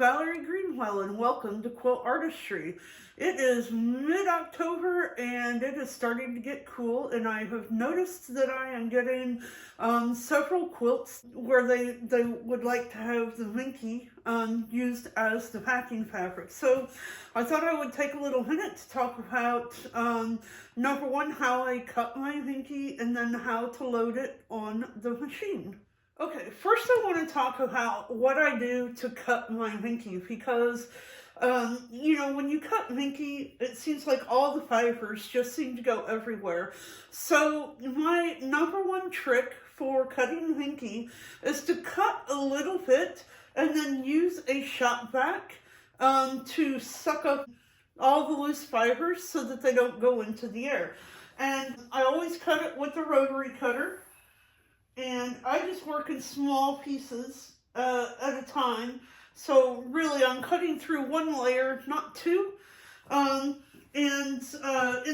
Valerie Greenwell and welcome to Quilt Artistry. It is mid-October and it is starting to get cool, and I have noticed that I am getting several quilts where they would like to have the Minky used as the packing fabric. So I thought I would take a little minute to talk about number one, how I cut my Minky, and then how to load it on the machine. Okay, first I want to talk about what I do to cut my Minky, because when you cut Minky, it seems like all the fibers just seem to go everywhere. So my number one trick for cutting Minky is to cut a little bit and then use a shop vac to suck up all the loose fibers so that they don't go into the air. And I always cut it with a rotary cutter. And I just work in small pieces at a time. So really I'm cutting through one layer, not two. In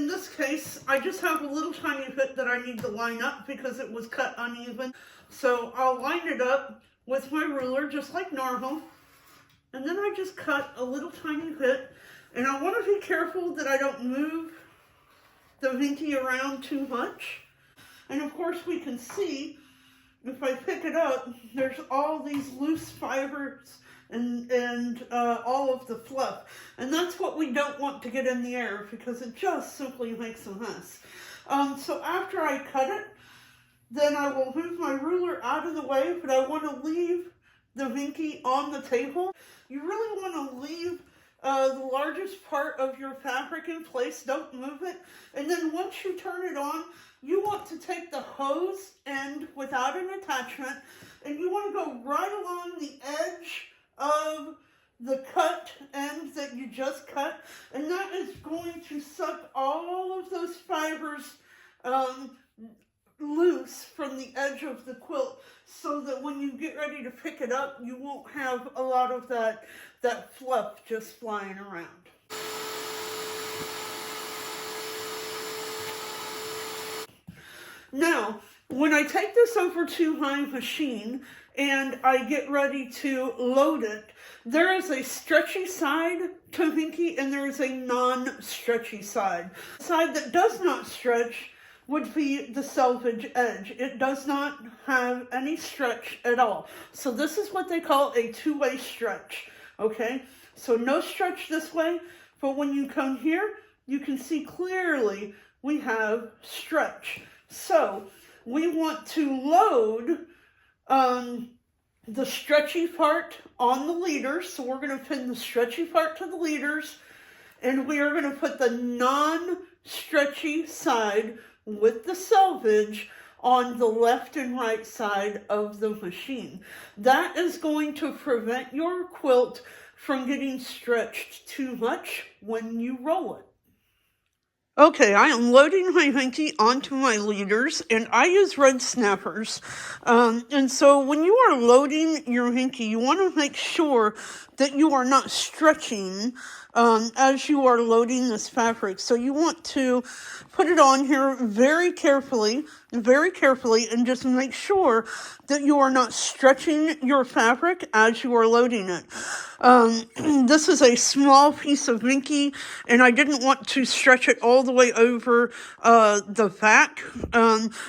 this case, I just have a little tiny bit that I need to line up because it was cut uneven. So I'll line it up with my ruler just like normal. And then I just cut a little tiny bit. And I want to be careful that I don't move the Minky around too much. And of course we can see, if I pick it up, there's all these loose fibers and all of the fluff. And that's what we don't want to get in the air because it just simply makes a mess. So after I cut it, then I will move my ruler out of the way, but I want to leave the Minky on the table. You really want to leave the largest part of your fabric in place. Don't move it. And then once you turn it on, you want to take the hose end without an attachment, and you want to go right along the edge of the cut end that you just cut, and that is going to suck all of those fibers loose from the edge of the quilt, so that when you get ready to pick it up, you won't have a lot of that fluff just flying around. Now, when I take this over to my machine and I get ready to load it, there is a stretchy side to Minky and there is a non-stretchy side. The side that does not stretch would be the selvage edge. It does not have any stretch at all. So this is what they call a two-way stretch, okay? So no stretch this way, but when you come here, you can see clearly we have stretch. So we want to load the stretchy part on the leaders. So we're going to pin the stretchy part to the leaders, and we are going to put the non-stretchy side with the selvage on the left and right side of the machine. That is going to prevent your quilt from getting stretched too much when you roll it. Okay, I am loading my Minky onto my leaders, and I use red snappers. And so when you are loading your Minky, you want to make sure that you are not stretching as you are loading this fabric. So you want to put it on here very carefully, and just make sure that you are not stretching your fabric as you are loading it. This is a small piece of Minky, and I didn't want to stretch it all the way over the back,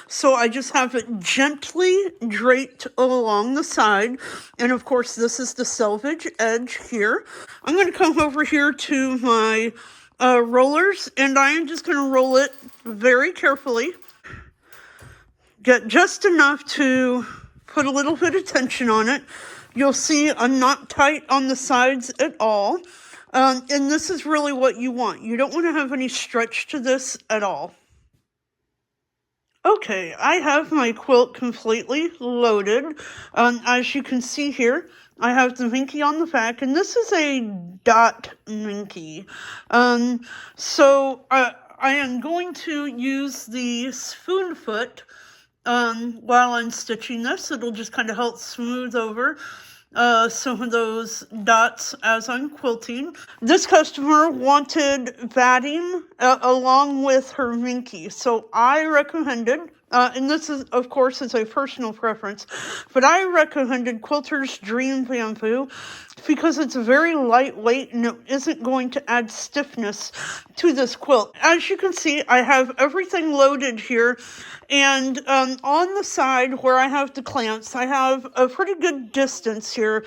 so I just have it gently draped along the side. And of course, this is the selvage edge here. I'm going to come over here to my rollers, and I am just going to roll it very carefully. Get just enough to put a little bit of tension on it. You'll see I'm not tight on the sides at all. And this is really what you want. You don't want to have any stretch to this at all. Okay, I have my quilt completely loaded. As you can see here, I have the Minky on the back, and this is a dot Minky. So I am going to use the spoon foot while I'm stitching this. It'll just kind of help smooth over some of those dots as I'm quilting. This customer wanted batting along with her Minky, so I recommended and this is, of course, is a personal preference, but I recommended Quilter's Dream Bamboo because it's very lightweight and it isn't going to add stiffness to this quilt. As you can see, I have everything loaded here, and on the side where I have the clamps, I have a pretty good distance here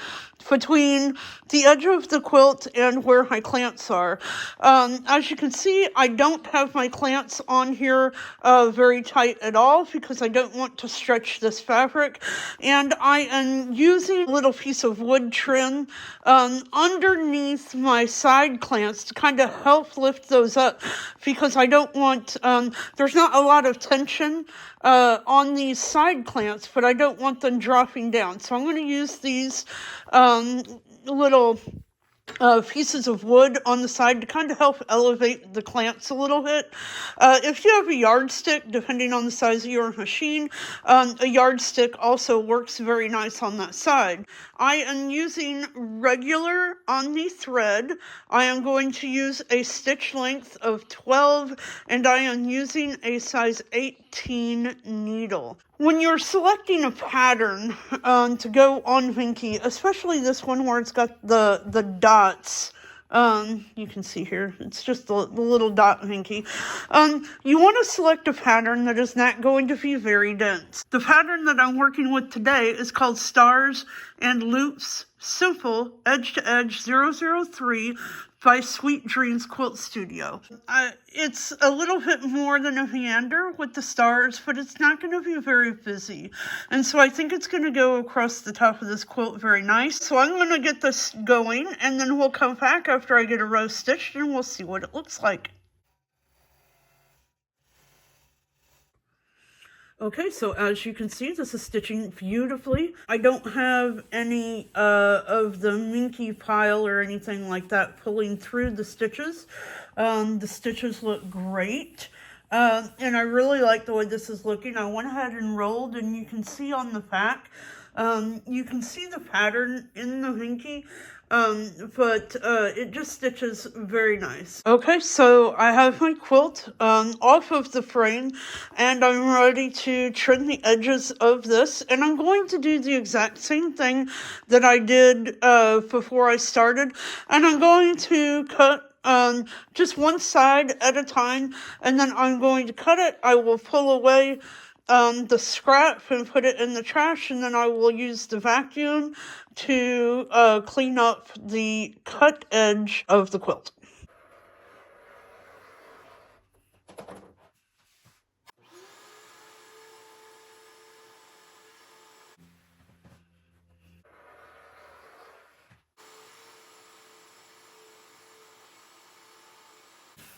between the edge of the quilt and where my clamps are. As you can see, I don't have my clamps on here very tight at all because I don't want to stretch this fabric, and I am using a little piece of wood trim underneath my side clamps to kind of help lift those up because I don't want, there's not a lot of tension on these side clamps, but I don't want them dropping down. So I'm going to use these little pieces of wood on the side to kind of help elevate the clamps a little bit. If you have a yardstick, depending on the size of your machine, a yardstick also works very nice on that side. I am using regular omni thread. I am going to use a stitch length of 12, and I am using a size 18 needle. When you're selecting a pattern to go on Minky, especially this one where it's got the dots, you can see here, it's just the little dot Minky. You want to select a pattern that is not going to be very dense. The pattern that I'm working with today is called Stars and Loops Simple Edge to Edge 003 by Sweet Dreams Quilt Studio. It's a little bit more than a meander with the stars, but it's not going to be very busy. And so I think it's going to go across the top of this quilt very nice. So I'm going to get this going, and then we'll come back after I get a row stitched, and we'll see what it looks like. Okay, so as you can see, this is stitching beautifully. I don't have any of the Minky pile or anything like that pulling through the stitches. The stitches look great. And I really like the way this is looking. I went ahead and rolled, and you can see on the back, you can see the pattern in the Minky. But it just stitches very nice. Okay, so I have my quilt off of the frame, and I'm ready to trim the edges of this, and I'm going to do the exact same thing that I did before I started, and I'm going to cut just one side at a time, and then I'm going to cut it. I will pull away the scrap and put it in the trash, and then I will use the vacuum to clean up the cut edge of the quilt.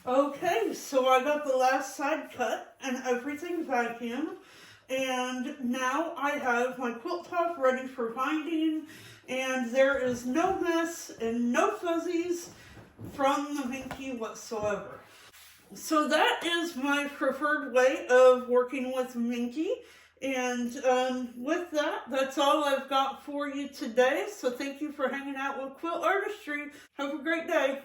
Okay, so I got the last side cut and everything vacuumed, and now I have my quilt top ready for binding, and there is no mess and no fuzzies from the Minky whatsoever. So that is my preferred way of working with Minky. And with that, that's all I've got for you today. So thank you for hanging out with Quilt Artistry. Have a great day.